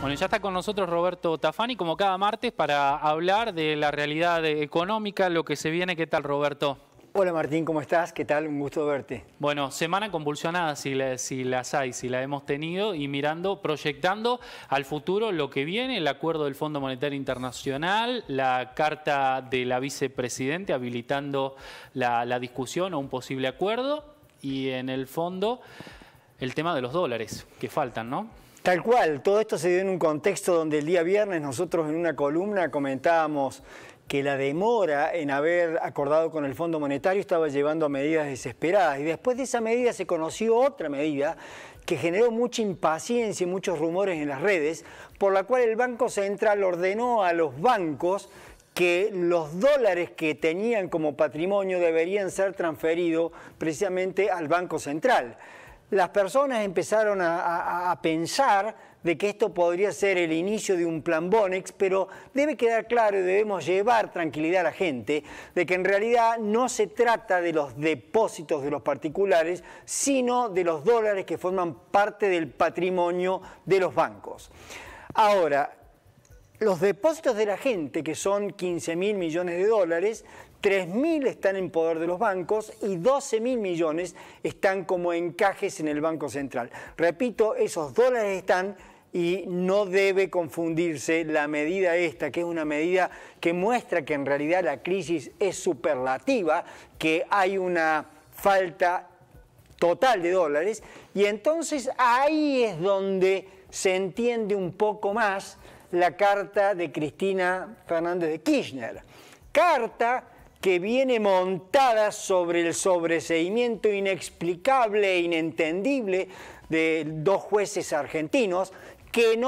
Bueno, ya está con nosotros Roberto Tafani, como cada martes, para hablar de la realidad económica, lo que se viene. ¿Qué tal, Roberto? Hola Martín, ¿cómo estás? ¿Qué tal? Un gusto verte. Bueno, semana convulsionada si las hay, si la hemos tenido, y mirando, proyectando al futuro lo que viene, el acuerdo del Fondo Monetario Internacional, la carta de la vicepresidente habilitando la discusión o un posible acuerdo, y en el fondo el tema de los dólares que faltan, ¿no? Tal cual, todo esto se dio en un contexto donde el día viernes nosotros en una columna comentábamos que la demora en haber acordado con el Fondo Monetario estaba llevando a medidas desesperadas, y después de esa medida se conoció otra medida que generó mucha impaciencia y muchos rumores en las redes, por la cual el Banco Central ordenó a los bancos que los dólares que tenían como patrimonio deberían ser transferidos precisamente al Banco Central. Las personas empezaron a pensar de que esto podría ser el inicio de un plan Bonex, pero debe quedar claro y debemos llevar tranquilidad a la gente de que en realidad no se trata de los depósitos de los particulares, sino de los dólares que forman parte del patrimonio de los bancos. Ahora, los depósitos de la gente, que son 15.000 millones de dólares, 3.000 están en poder de los bancos y 12.000 millones están como encajes en el Banco Central. Repito, esos dólares están y no debe confundirse la medida esta, que es una medida que muestra que en realidad la crisis es superlativa, que hay una falta total de dólares, y entonces ahí es donde se entiende un poco más la carta de Cristina Fernández de Kirchner. Carta que viene montada sobre el sobreseimiento inexplicable e inentendible de dos jueces argentinos que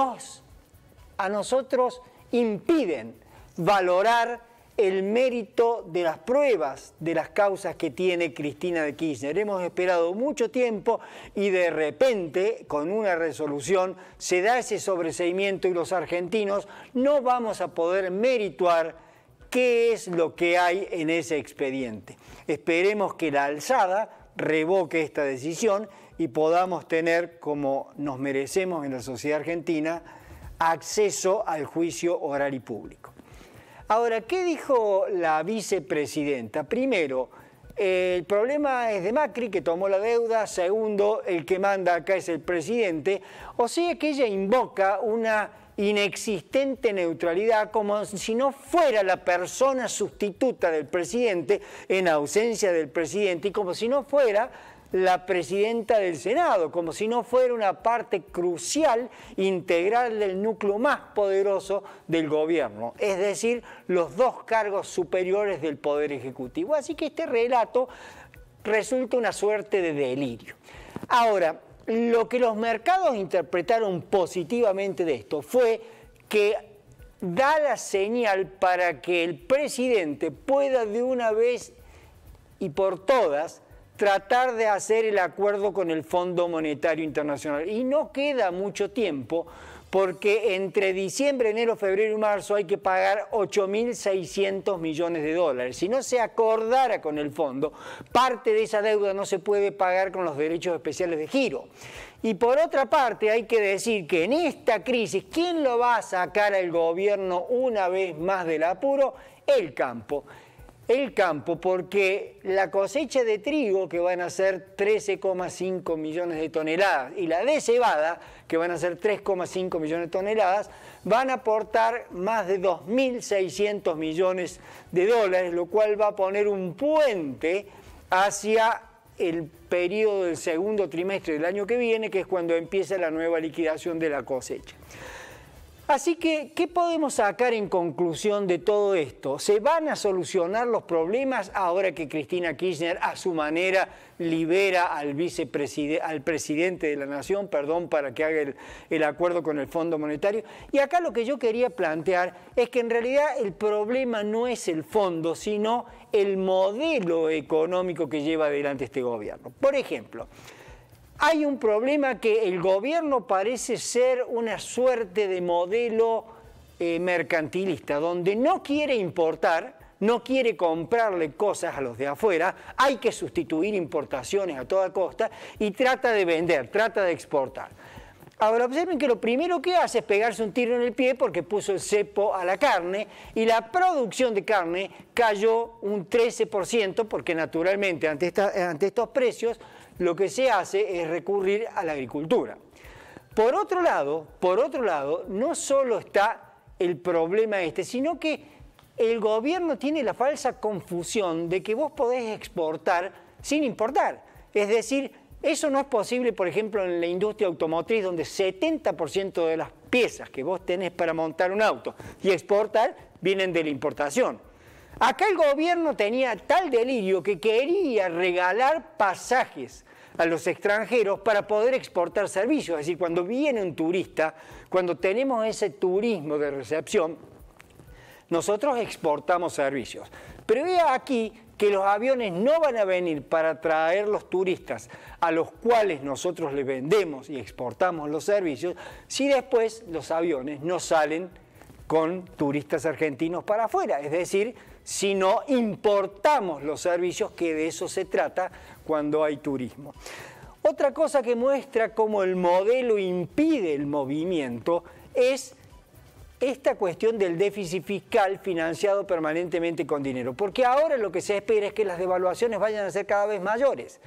a nosotros impiden valorar el mérito de las pruebas de las causas que tiene Cristina de Kirchner. Hemos esperado mucho tiempo y de repente, con una resolución, se da ese sobreseimiento y los argentinos no vamos a poder merituar qué es lo que hay en ese expediente. Esperemos que la alzada revoque esta decisión y podamos tener, como nos merecemos en la sociedad argentina, acceso al juicio oral y público. Ahora, ¿qué dijo la vicepresidenta? Primero, el problema es de Macri, que tomó la deuda. Segundo, el que manda acá es el presidente. O sea que ella invoca una inexistente neutralidad, como si no fuera la persona sustituta del presidente en ausencia del presidente, y como si no fuera la presidenta del Senado, como si no fuera una parte crucial, integral del núcleo más poderoso del gobierno, es decir, los dos cargos superiores del Poder Ejecutivo. Así que este relato resulta una suerte de delirio. Ahora, lo que los mercados interpretaron positivamente de esto fue que da la señal para que el presidente pueda de una vez y por todas tratar de hacer el acuerdo con el Fondo Monetario Internacional. Y no queda mucho tiempo, porque entre diciembre, enero, febrero y marzo hay que pagar 8.600 millones de dólares. Si no se acordara con el fondo, parte de esa deuda no se puede pagar con los derechos especiales de giro. Y por otra parte hay que decir que en esta crisis, ¿quién lo va a sacar al gobierno una vez más del apuro? El campo. El campo, porque la cosecha de trigo, que van a ser 13,5 millones de toneladas, y la de cebada, que van a ser 3,5 millones de toneladas, van a aportar más de 2.600 millones de dólares, lo cual va a poner un puente hacia el periodo del segundo trimestre del año que viene, que es cuando empieza la nueva liquidación de la cosecha. Así que, ¿qué podemos sacar en conclusión de todo esto? ¿Se van a solucionar los problemas ahora que Cristina Kirchner, a su manera, libera al presidente de la Nación, para que haga el acuerdo con el Fondo Monetario? Y acá lo que yo quería plantear es que en realidad el problema no es el fondo, sino el modelo económico que lleva adelante este gobierno. Por ejemplo, hay un problema que el gobierno parece ser una suerte de modelo mercantilista, donde no quiere importar, no quiere comprarle cosas a los de afuera, hay que sustituir importaciones a toda costa y trata de vender, trata de exportar. Ahora observen que lo primero que hace es pegarse un tiro en el pie porque puso el cepo a la carne y la producción de carne cayó un 13% porque naturalmente ante estos precios lo que se hace es recurrir a la agricultura. Por otro lado, no solo está el problema sino que el gobierno tiene la falsa confusión de que vos podés exportar sin importar. Es decir, eso no es posible, por ejemplo, en la industria automotriz, donde 70% de las piezas que vos tenés para montar un auto y exportar vienen de la importación. Acá el gobierno tenía tal delirio que quería regalar pasajes a los extranjeros para poder exportar servicios. Es decir, cuando viene un turista, cuando tenemos ese turismo de recepción, nosotros exportamos servicios. Pero vea aquí que los aviones no van a venir para traer los turistas a los cuales nosotros les vendemos y exportamos los servicios, si después los aviones no salen con turistas argentinos para afuera. Es decir, si no importamos los servicios, que de eso se trata cuando hay turismo. Otra cosa que muestra cómo el modelo impide el movimiento es esta cuestión del déficit fiscal financiado permanentemente con dinero, porque ahora lo que se espera es que las devaluaciones vayan a ser cada vez mayores.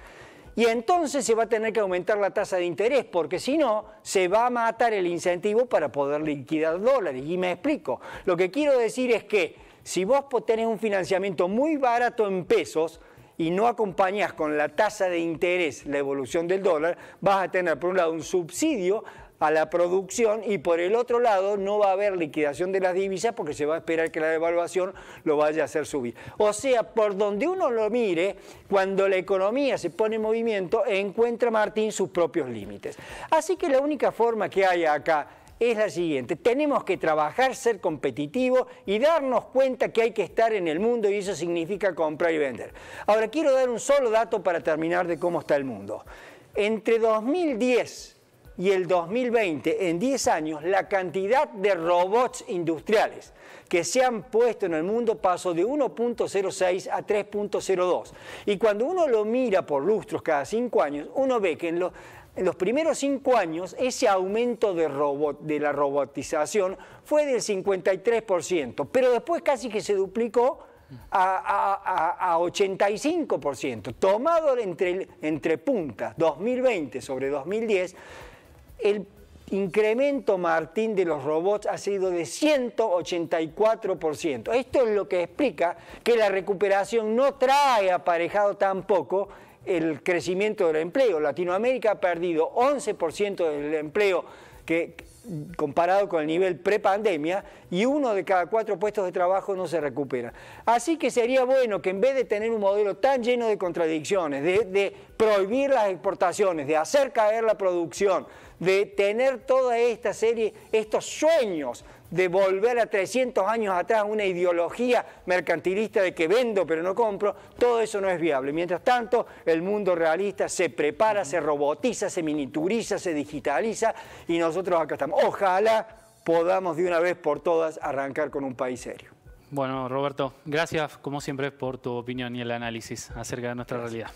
Y entonces se va a tener que aumentar la tasa de interés, porque si no, se va a matar el incentivo para poder liquidar dólares. Y me explico. Lo que quiero decir es que si vos tenés un financiamiento muy barato en pesos y no acompañás con la tasa de interés la evolución del dólar, vas a tener por un lado un subsidio a la producción y por el otro lado no va a haber liquidación de las divisas porque se va a esperar que la devaluación lo vaya a hacer subir. O sea, por donde uno lo mire, cuando la economía se pone en movimiento, encuentra Martín sus propios límites. Así que la única forma que hay acá es la siguiente: tenemos que trabajar, ser competitivos y darnos cuenta que hay que estar en el mundo, y eso significa comprar y vender. Ahora quiero dar un solo dato para terminar de cómo está el mundo. Entre 2010 y el 2020, en 10 años, la cantidad de robots industriales que se han puesto en el mundo pasó de 1.06 a 3.02. Y cuando uno lo mira por lustros cada 5 años, uno ve que en los primeros 5 años ese aumento de la robotización fue del 53%, pero después casi que se duplicó a 85%. Tomado entre puntas, 2020 sobre 2010, el incremento, Martín, de los robots ha sido de 184%. Esto es lo que explica que la recuperación no trae aparejado tampoco el crecimiento del empleo. Latinoamérica ha perdido 11% del empleo comparado con el nivel prepandemia, y 1 de cada 4 puestos de trabajo no se recupera. Así que sería bueno que en vez de tener un modelo tan lleno de contradicciones, de prohibir las exportaciones, de hacer caer la producción, de tener toda esta serie, estos sueños de volver a 300 años atrás, una ideología mercantilista de que vendo pero no compro, todo eso no es viable. Mientras tanto, el mundo realista se prepara, se robotiza, se miniaturiza, se digitaliza, y nosotros acá estamos. Ojalá podamos de una vez por todas arrancar con un país serio. Bueno, Roberto, gracias como siempre por tu opinión y el análisis acerca de nuestra realidad.